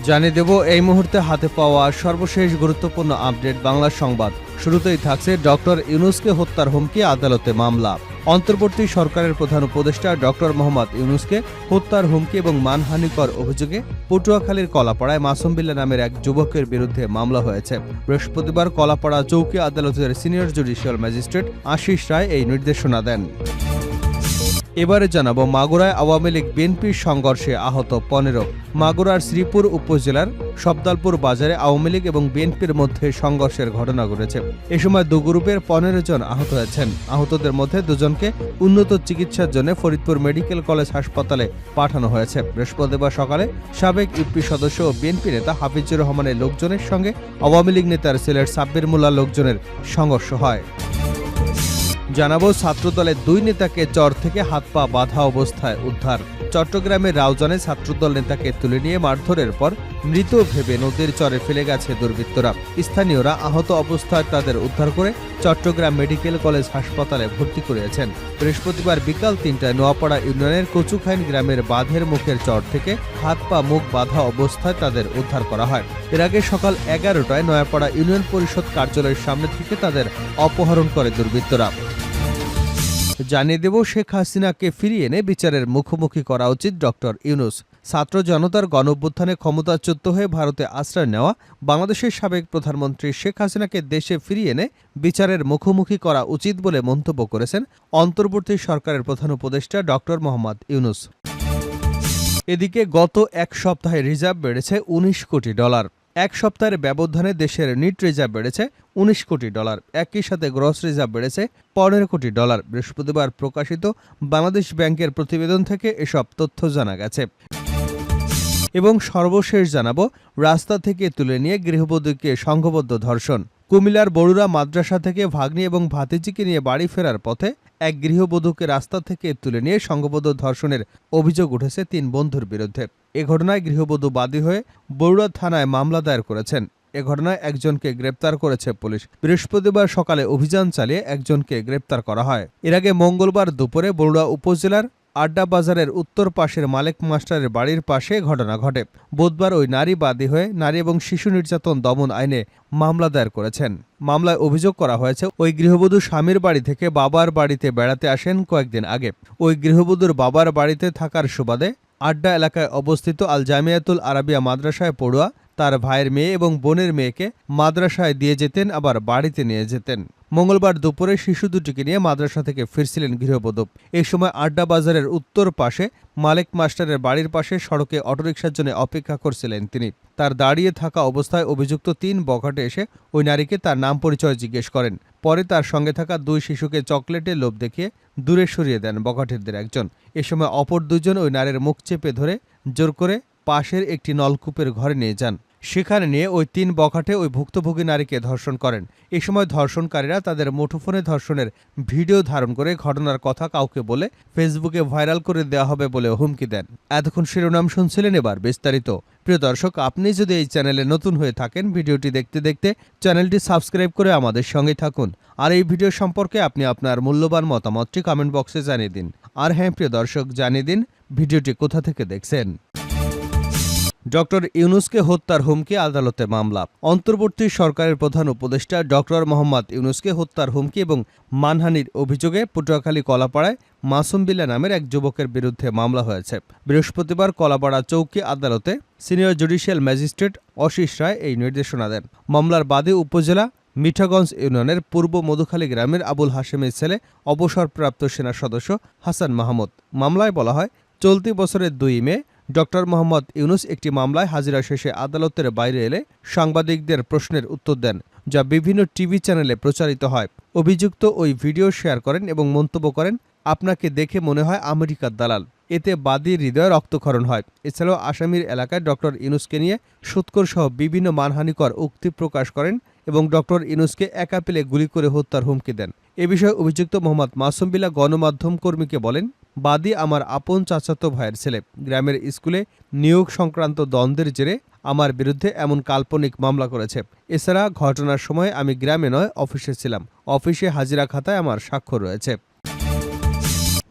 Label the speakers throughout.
Speaker 1: জানিয়ে দেব এই মুহূর্তে হাতে পাওয়া সর্বশেষ গুরুত্বপূর্ণ আপডেট বাংলা সংবাদ। শুরুতেই থাকছে ডক্টর ইউনূসকে হত্যার হুমকি, আদালতে মামলা। অন্তর্বর্তী সরকারের প্রধান উপদেষ্টা ডক্টর মোহাম্মদ ইউনূসকে হত্যার হুমকি এবং মানহানিকর অভিযোগে পটুয়াখালীর কলাপাড়ায় মাসুম বিল্লাহ নামের এক যুবকের বিরুদ্ধে মামলা হয়েছে। বৃহস্পতিবার কলাপাড়া চৌকি আদালতের সিনিয়র জুডিশিয়াল ম্যাজিস্ট্রেট আশিস রায় এই নির্দেশনা দেন। এবারে জানাবো মাগুরায় আওয়ামী লীগ বিএনপির সংঘর্ষে আহত ১৫। মাগুরার শ্রীপুর উপজেলার সবদালপুর বাজারে আওয়ামী লীগ এবং বিএনপির মধ্যে সংঘর্ষের ঘটনা ঘটেছে। এ সময় দু গ্রুপের ১৫ জন আহত হয়েছেন। আহতদের মধ্যে দুজনকে উন্নত চিকিৎসার জন্য ফরিদপুর মেডিকেল কলেজ হাসপাতালে পাঠানো হয়েছে। বৃহস্পতিবার সকালে সাবেক ইউপি সদস্য ও বিএনপি নেতা হাফিজুর রহমানের লোকজনের সঙ্গে আওয়ামী লীগ নেতার সিলেট সাব্বির মোল্লা লোকজনের সংঘর্ষ হয়। জানাবো ছাত্রদলের দুই নেতাকে চর থেকে হাত পা বাঁধা অবস্থায় উদ্ধার। চট্টগ্রামের রাউজানে ছাত্রদল নেতাকে তুলে নিয়ে মারধরের পর মৃত ভেবে নদীর চরে ফেলে গেছে দুর্বৃত্তরা। স্থানীয়রা আহত অবস্থায় তাদের উদ্ধার করে চট্টগ্রাম মেডিকেল কলেজ হাসপাতালে ভর্তি করিয়েছেন। বৃহস্পতিবার বিকাল ৩টায় নোয়াপাড়া ইউনিয়নের কচুখাইন গ্রামের বাঁধের মুখের চর থেকে হাত পা মুখ বাঁধা অবস্থায় তাদের উদ্ধার করা হয়। এর আগে সকাল ১১টায় নোয়াপাড়া ইউনিয়ন পরিষদ কার্যালয়ের সামনে থেকে তাদের অপহরণ করে দুর্বৃত্তরা। জানিয়ে দেব শেখ হাসিনাকে ফিরিয়ে এনে বিচারের মুখোমুখি করা উচিত ডক্টর ইউনূস। ছাত্র জনতার গণঅভ্যুত্থানে ক্ষমতাচ্যুত হয়ে ভারতে আশ্রয় নেওয়া বাংলাদেশের সাবেক প্রধানমন্ত্রী শেখ হাসিনাকে দেশে ফিরিয়ে এনে বিচারের মুখোমুখি করা উচিত বলে মন্তব্য করেছেন অন্তর্বর্তী সরকারের প্রধান উপদেষ্টা ডক্টর মোহাম্মদ ইউনূস। এদিকে গত এক সপ্তাহে রিজার্ভ বেড়েছে $১৯ কোটি। এক সপ্তাহের ব্যবধানে দেশের নিট রিজার্ভ বেড়েছে $১৯ কোটি। একই সাথে গ্রস রিজার্ভ বেড়েছে $১৫ কোটি। বৃহস্পতিবার প্রকাশিত বাংলাদেশ ব্যাংকের প্রতিবেদন থেকে এসব তথ্য জানা গেছে। এবং সর্বশেষ জানাবো রাস্তা থেকে তুলে নিয়ে গৃহবধূকে সংঘবদ্ধ ধর্ষণ। কুমিল্লার বড়ুরা মাদ্রাসা থেকে ভাগ্নি এবং ভাতিজিকে নিয়ে বাড়ি ফেরার পথে এক গৃহবধূকে রাস্তা থেকে তুলে নিয়ে সংঘবদ্ধ ধর্ষণের অভিযোগ উঠেছে ৩ বন্ধুর বিরুদ্ধে। এ ঘটনায় গৃহবধূ বাদী হয়ে বড়ুরা থানায় মামলা দায়ের করেছেন। এ ঘটনায় একজনকে গ্রেপ্তার করেছে পুলিশ। বৃহস্পতিবার সকালে অভিযান চালিয়ে একজনকে গ্রেপ্তার করা হয়। এর আগে মঙ্গলবার দুপুরে বড়ুরা উপজেলার আড্ডা বাজারের উত্তর পাশের মালেক মাস্টারের বাড়ির পাশে ঘটনা ঘটে। বুধবার ওই নারী বাদী হয়ে নারী এবং শিশু নির্যাতন দমন আইনে মামলা দায়ের করেছেন। মামলায় অভিযোগ করা হয়েছে ওই গৃহবধূ স্বামীর বাড়ি থেকে বাবার বাড়িতে বেড়াতে আসেন কয়েকদিন আগে। ওই গৃহবধূর বাবার বাড়িতে থাকার সুবাদে আড্ডা এলাকায় অবস্থিত আল জামিয়াতুল আরাবিয়া মাদ্রাসায় পড়ুয়া তার ভাইয়ের মেয়ে এবং বোনের মেয়েকে মাদ্রাসায় দিয়ে যেতেন, আবার বাড়িতে নিয়ে যেতেন। মঙ্গলবার দুপুরে শিশু দুটিকে নিয়ে মাদ্রাসা থেকে ফিরছিলেন গৃহবধূ। এই সময় আড্ডা বাজারের উত্তর পাশে মালেক মাস্টারের বাড়ির পাশে সড়কে অটোরিকশার জন্য অপেক্ষা করছিলেন তিনি। তার দাঁড়িয়ে থাকা অবস্থায় অভিযুক্ত ৩ বখাটে এসে ওই নারীকে তার নাম পরিচয় জিজ্ঞেস করেন। পরে তার সঙ্গে থাকা 2 শিশুকে চকলেটের লোভ দেখিয়ে দূরে সরিয়ে দেন বখাটেদের একজন। এ সময় অপর 2 জন ওই নারীর মুখ চেপে ধরে জোর করে পাশের একটি নলকূপের ঘরে নিয়ে যান। সেখানে নিয়ে ওই 3 বখাটে ওই ভুক্তভোগী নারীকে ধর্ষণ করেন। এই সময় ধর্ষণকারীরা তাদের মুঠোফোনে ধর্ষণের ভিডিও ধারণ করে ঘটনার কথা কাউকে বলে ফেসবুকে ভাইরাল করে দেওয়া হবে বলে হুমকি দেন। এতক্ষণ শিরোনাম শুনছিলেন, এবার বিস্তারিত। প্রিয় দর্শক, আপনি যদি এই চ্যানেলে নতুন হয়ে থাকেন, ভিডিওটি দেখতে দেখতে চ্যানেলটি সাবস্ক্রাইব করে আমাদের সঙ্গেই থাকুন। আর এই ভিডিও সম্পর্কে আপনি আপনার মূল্যবান মতামতটি কমেন্ট বক্সে জানিয়ে দিন। আর হ্যাঁ প্রিয় দর্শক, জানিয়ে দিন ভিডিওটি কোথা থেকে দেখছেন। ডক্টর ইউনূসকে হত্যার হুমকি, আদালতে মামলা। অন্তর্বর্তী সরকারের প্রধান উপদেষ্টা ডক্টর মোহাম্মদ ইউনূসকে হত্যার হুমকি এবং মানহানির অভিযোগে পটুয়াখালী কলাপাড়ায় মাসুম বিল্লাহ নামের এক যুবকের বিরুদ্ধে মামলা হয়েছে। বৃহস্পতিবার কলাপাড়া চৌকি আদালতে সিনিয়র জুডিশিয়াল ম্যাজিস্ট্রেট আশিস রায় এই নির্দেশনা দেন। মামলার বাদী উপজেলা মিঠাগঞ্জ ইউনিয়নের পূর্ব মধুখালী গ্রামের আবুল হাশেমের ছেলে অবসরপ্রাপ্ত সেনা সদস্য হাসান মাহমুদ। মামলায় বলা হয়, চলতি বছরের 2 মে ডক্টর মোহাম্মদ ইউনূস একটি মামলায় হাজিরা শেষে আদালতের বাইরে এলে সাংবাদিকদের প্রশ্নের উত্তর দেন, যা বিভিন্ন টিভি চ্যানেলে প্রচারিত হয়। অভিযুক্ত ওই ভিডিও শেয়ার করেন এবং মন্তব্য করেন, আপনাকে দেখে মনে হয় আমেরিকার দালাল। এতে বাদীর হৃদয়ে রক্তক্ষরণ হয়। এছাড়াও আসামির এলাকায় ডক্টর ইউনূসকে নিয়ে সুৎকর সহ বিভিন্ন মানহানিকর উক্তি প্রকাশ করেন এবং ডক্টর ইউনূসকে একা পেলে গুলি করে হত্যার হুমকি দেন। এ বিষয়ে অভিযুক্ত মোহাম্মদ মাসুম বিল্লাহ গণমাধ্যম কর্মীকে বলেন, বাদী আমার আপন চাচাতো ভাইয়ের ছেলে। গ্রামের স্কুলে নিয়োগ সংক্রান্ত দ্বন্দ্বের জেরে আমার বিরুদ্ধে এমন কাল্পনিক মামলা করেছে। এছাড়া ঘটনার সময় আমি গ্রামে নয় অফিসে ছিলাম। অফিসে হাজিরা খাতায় আমার স্বাক্ষর রয়েছে।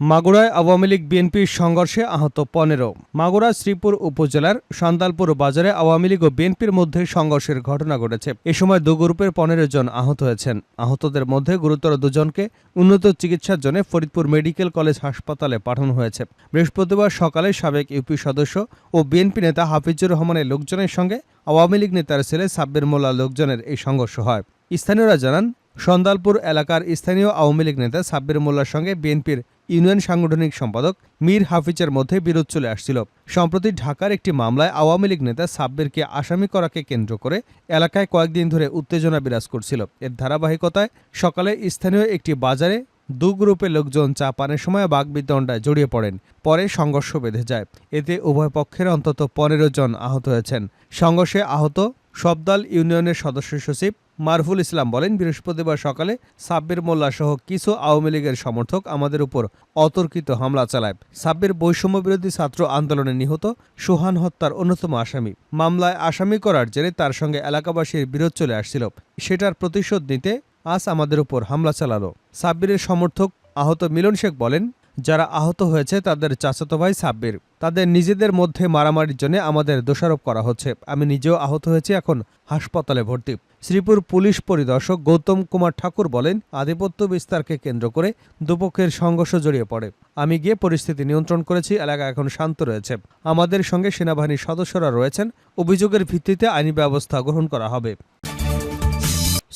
Speaker 1: মাগুরায় আওয়ামী লীগ বিএনপির সংঘর্ষে আহত ১৫। মাগুরা শ্রীপুর উপজেলার সান্দালপুর বাজারে আওয়ামী লীগ ও বিএনপির মধ্যে সংঘর্ষের ঘটনা ঘটেছে। এ সময় দু গ্রুপের ১৫ জন আহত হয়েছেন। আহতদের মধ্যে গুরুতর দুজনকে উন্নত চিকিৎসার জন্য ফরিদপুর মেডিকেল কলেজ হাসপাতালে পাঠানো হয়েছে। বৃহস্পতিবার সকালে সাবেক ইউপি সদস্য ও বিএনপি নেতা হাফিজুর রহমানের লোকজনের সঙ্গে আওয়ামী লীগ নেতার ছেলে সাব্বির মোল্লা লোকজনের এই সংঘর্ষ হয়। স্থানীয়রা জানান, সন্দালপুর এলাকার স্থানীয় আওয়ামী লীগ নেতা সাব্বির মোল্লার সঙ্গে বিএনপির ইউনিয়ন সাংগঠনিক সম্পাদক মীর হাফিজের মধ্যে বিরোধ চলে আসছিল। সম্প্রতি ঢাকার একটি মামলায় আওয়ামী লীগ নেতা সাব্বিরকে আসামি করাকে কেন্দ্র করে এলাকায় কয়েকদিন ধরে উত্তেজনা বিরাজ করছিল। এর ধারাবাহিকতায় সকালে স্থানীয় একটি বাজারে দু গ্রুপের লোকজন চা পানের সময় বাগবিতণ্ডায় জড়িয়ে পড়েন। পরে সংঘর্ষ বেঁধে যায়। এতে উভয় পক্ষের অন্তত ১৫ জন আহত হয়েছেন। সংঘর্ষে আহত সবদাল ইউনিয়নের সদস্য সচিব মারফুল ইসলাম বলেন, বৃহস্পতিবার সকালে সাব্বির মোল্লা সহ কিছু আওয়ামী লীগের সমর্থক আমাদের উপর অতর্কিত হামলা চালায়। সাব্বির বৈষম্যবিরোধী ছাত্র আন্দোলনে নিহত সোহান হত্যার অন্যতম আসামি। মামলায় আসামি করার জেরে তার সঙ্গে এলাকাবাসীর বিরোধ চলে আসছিল। সেটার প্রতিশোধ নিতে আজ আমাদের উপর হামলা চালালো। সাব্বিরের সমর্থক আহত মিলন শেখ বলেন, যারা আহত হয়েছে তাদের চাচাতো ভাই সাব্বির। তাদের নিজেদের মধ্যে মারামারির জন্য আমাদের দোষারোপ করা হচ্ছে। আমি নিজেও আহত হয়েছি, এখন হাসপাতালে ভর্তি। শ্রীপুর পুলিশ পরিদর্শক গৌতম কুমার ঠাকুর বলেন, আধিপত্য বিস্তারকে কেন্দ্র করে দুপক্ষের সংঘর্ষ জড়িয়ে পড়ে। আমি গিয়ে পরিস্থিতি নিয়ন্ত্রণ করেছি। এলাকা এখন শান্ত রয়েছে। আমাদের সঙ্গে সেনাবাহিনীর সদস্যরা রয়েছেন। অভিযোগের ভিত্তিতে আইনি ব্যবস্থা গ্রহণ করা হবে।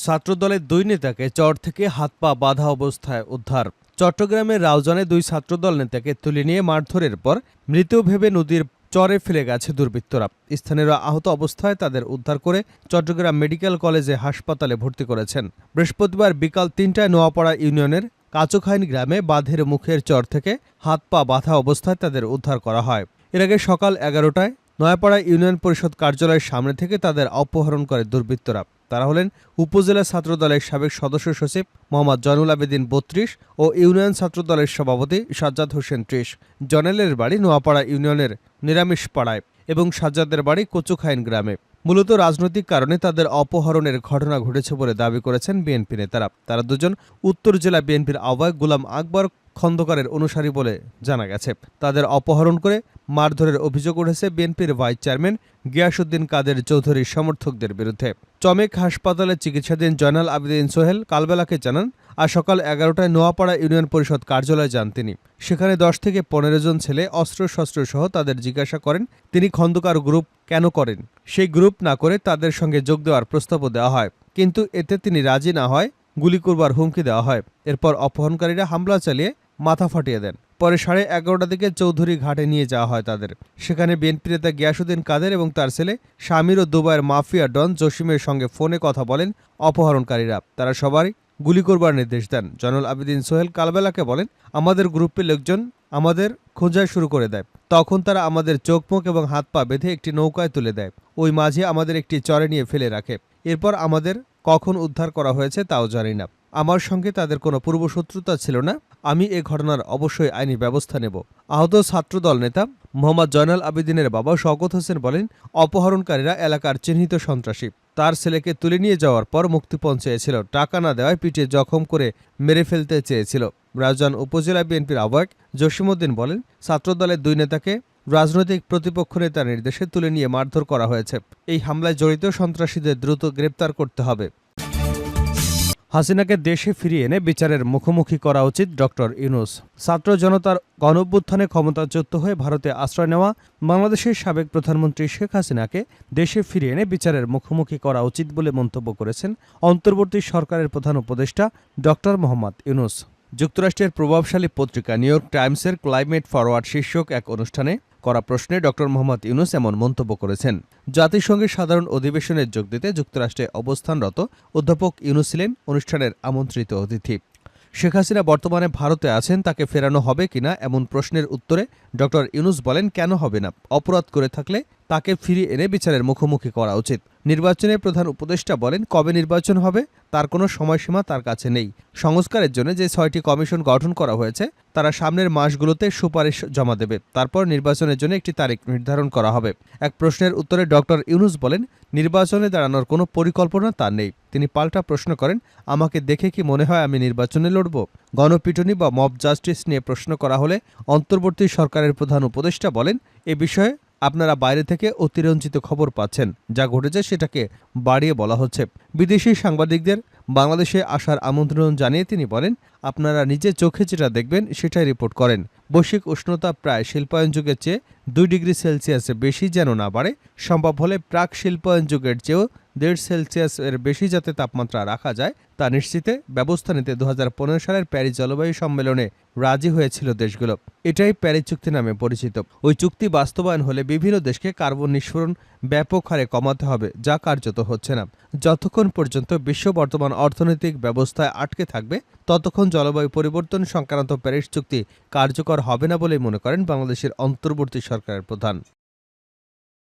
Speaker 1: ছাত্রদলের ২ নেতাকে চর থেকে হাত পা বাঁধা অবস্থায় উদ্ধার। চট্টগ্রামের রাউজানে ২ ছাত্রদল নেতাকে তুলে নিয়ে মারধরের পর মৃত ভেবে নদীর চরে ফেলে গেছে দুর্বৃত্তরা। স্থানীয়রা আহত অবস্থায় তাদের উদ্ধার করে চট্টগ্রাম মেডিকেল কলেজে হাসপাতালে ভর্তি করেছেন। বৃহস্পতিবার বিকাল ৩টায় নোয়াপাড়া ইউনিয়নের কাচুখাইন গ্রামে বাঁধের মুখের চর থেকে হাত পা বাঁধা অবস্থায় তাদের উদ্ধার করা হয়। এর আগে সকাল ১১টায় নয়াপাড়া ইউনিয়ন পরিষদ কার্যালয়ের সামনে থেকে তাদের অপহরণ করে দুর্বৃত্তরা। তারা হলেন উপজেলা ছাত্রদলের সাবেক সদস্য সচিব মোহাম্মদ জয়নুল আবেদিন ৩২ ও ইউনিয়ন ছাত্রদলের সভাপতি সাজ্জাদ হোসেন ৩০। জয়নালের বাড়ি নোয়াপাড়া ইউনিয়নের নিরামিষ পাড়ায় এবং সাজ্জাদের বাড়ি কচুখাইন গ্রামে। মূলত রাজনৈতিক কারণে তাদের অপহরণের ঘটনা ঘটেছে বলে দাবি করেছেন বিএনপি নেতারা। তারা দুজন উত্তর জেলা বিএনপির আহ্বায়ক গোলাম আকবর খন্দকারের অনুসারী বলে জানা গেছে। তাদের অপহরণ করে মারধরের অভিযোগ উঠেছে বিএনপির ভাইস চেয়ারম্যান গিয়াসউদ্দিন কাদের চৌধুরীর সমর্থকদের বিরুদ্ধে। চমেক হাসপাতালে চিকিৎসাধীন জয়নাল আবেদিন সোহেল কালবেলাকে জানান, আজ সকাল ১১টায় নোয়াপাড়া ইউনিয়ন পরিষদ কার্যালয়ে যান তিনি। সেখানে ১০ থেকে ১৫ জন ছেলে অস্ত্রশস্ত্র সহ তাদের জিজ্ঞাসা করেন তিনি খন্দকার গ্রুপ কেন করেন। সেই গ্রুপ না করে তাদের সঙ্গে যোগ দেওয়ার প্রস্তাবও দেওয়া হয়, কিন্তু এতে তিনি রাজি না হয় গুলি করবার হুমকি দেওয়া হয়। এরপর অপহরণকারীরা হামলা চালিয়ে মাথা ফাটিয়ে দেন। পরে ১১:৩০ দিকে চৌধুরী ঘাটে নিয়ে যাওয়া হয় তাদের। সেখানে বিএনপি নেতা গিয়াসউদ্দিন কাদের এবং তার ছেলে শামির ও দুবাইয়ের মাফিয়া ডন জসিমের সঙ্গে ফোনে কথা বলেন অপহরণকারীরা। তারা সবাই গুলি করবার নির্দেশ দেন। জয়নুল আবেদিন সোহেল কালবেলাকে বলেন, আমাদের গ্রুপের লোকজন আমাদের খোঁজা শুরু করে দেয়। তখন তারা আমাদের চোখ মুখ এবং হাত পা বেঁধে একটি নৌকায় তুলে দেয়। ওই মাঝে আমাদের একটি চরে নিয়ে ফেলে রাখে। এরপর আমাদের কখন উদ্ধার করা হয়েছে তাও জানি না। আমার সঙ্গে তাদের কোনো পূর্বশত্রুতা ছিল না। আমি এ ঘটনার অবশ্যই আইনি ব্যবস্থা নেব। আহত ছাত্রদল নেতা মোহাম্মদ জয়নাল আবেদিনের বাবা শওকত হোসেন বলেন, অপহরণকারীরা এলাকার চিহ্নিত সন্ত্রাসী। তার ছেলেকে তুলে নিয়ে যাওয়ার পর মুক্তিপণ চেয়েছিল। টাকা না দেওয়ায় পিটিয়ে জখম করে মেরে ফেলতে চেয়েছিল। রাউজান উপজেলা বিএনপির আহ্বায়ক জসিমউদ্দিন বলেন, ছাত্রদলের ২ নেতাকে রাজনৈতিক প্রতিপক্ষ নেতার নির্দেশে তুলে নিয়ে মারধর করা হয়েছে। এই হামলায় জড়িত সন্ত্রাসীদের দ্রুত গ্রেপ্তার করতে হবে। হাসিনাকে দেশে ফিরিয়ে এনে বিচারের মুখোমুখি করা উচিত ডক্টর ইউনূস। ছাত্র জনতার গণঅভ্যুত্থানে ক্ষমতাচ্যুত হয়ে ভারতে আশ্রয় নেওয়া বাংলাদেশের সাবেক প্রধানমন্ত্রী শেখ হাসিনাকে দেশে ফিরিয়ে এনে বিচারের মুখোমুখি করা উচিত বলে মন্তব্য করেছেন অন্তর্বর্তী সরকারের প্রধান উপদেষ্টা ডক্টর মোহাম্মদ ইউনূস। যুক্তরাষ্ট্রের প্রভাবশালী পত্রিকা নিউ ইয়র্ক টাইমসের ক্লাইমেট ফরওয়ার্ড শীর্ষক এক অনুষ্ঠানে করা প্রশ্নে ডক্টর মোহাম্মদ ইউনূস এমন মন্তব্য করেছেন। জাতিসংঘের সাধারণ অধিবেশনে যোগ দিতে যুক্তরাষ্ট্রে অবস্থানরত অধ্যাপক ইউনূস ছিলেন অনুষ্ঠানের আমন্ত্রিত অতিথি। শেখ হাসিনা বর্তমানে ভারতে আছেন, তাকে ফেরানো হবে কিনা এমন প্রশ্নের উত্তরে ডক্টর ইউনূস বলেন, কেন হবে না? অপরাধ করে থাকলে তাকে ফিরিয়ে এনে বিচারের মুখোমুখি করা উচিত। নির্বাচনের প্রধান উপদেষ্টা বলেন, কবে নির্বাচন হবে তার কোনো সময়সীমা তার কাছে নেই। সংস্কারের জন্য যে ৬টি কমিশন গঠন করা হয়েছে তারা সামনের মাসগুলোতে সুপারিশ জমা দেবে। তারপর নির্বাচনের জন্য একটি তারিখ নির্ধারণ করা হবে। এক প্রশ্নের উত্তরে ডক্টর ইউনূস বলেন, নির্বাচনে দাঁড়ানোর কোনো পরিকল্পনা তার নেই। তিনি পাল্টা প্রশ্ন করেন, আমাকে দেখে কি মনে হয় আমি নির্বাচনে লড়ব? গণপিটুনি বা মব জাস্টিস নিয়ে প্রশ্ন করা হলে অন্তর্বর্তী সরকারের প্রধান উপদেষ্টা বলেন, এ বিষয়ে আপনারা বাইরে থেকে অতিরঞ্জিত খবর পাচ্ছেন। যা ঘটেছে সেটাকে বাড়িয়ে বলা হচ্ছে। বিদেশি সাংবাদিকদের বাংলাদেশে আসার আমন্ত্রণ জানিয়ে তিনি বলেন, আপনারা নিজে চোখে যেটা দেখবেন সেটাই রিপোর্ট করেন। বৈশ্বিক উষ্ণতা প্রায় শিল্পায়ন যুগের চেয়ে 2 ডিগ্রি সেলসিয়াসে বেশি যেন না বাড়ে, সম্ভব হলে প্রাক শিল্পায়ন যুগের চেয়েও 1.5 সেলসিয়াস এর বেশি যাতে তাপমাত্রা রাখা যায় তা নিশ্চিতে ব্যবস্থা নিতে 2015 সালের প্যারিস জলবায়ু সম্মেলনে রাজি হয়েছিল দেশগুলো। এটাই প্যারিস চুক্তি নামে পরিচিত। ওই চুক্তি বাস্তবায়ন হলে বিভিন্ন দেশকে কার্বন নিঃসরণ ব্যাপক হারে কমাতে হবে, যা কার্যত হচ্ছে না। যতক্ষণ পর্যন্ত বিশ্ব বর্তমান অর্থনৈতিক ব্যবস্থায় আটকে থাকবে ততক্ষণ জলবায়ু পরিবর্তন সংক্রান্ত প্যারিস চুক্তি কার্যকর হবে না বলেই মনে করেন বাংলাদেশের অন্তর্বর্তী সরকারের প্রধান।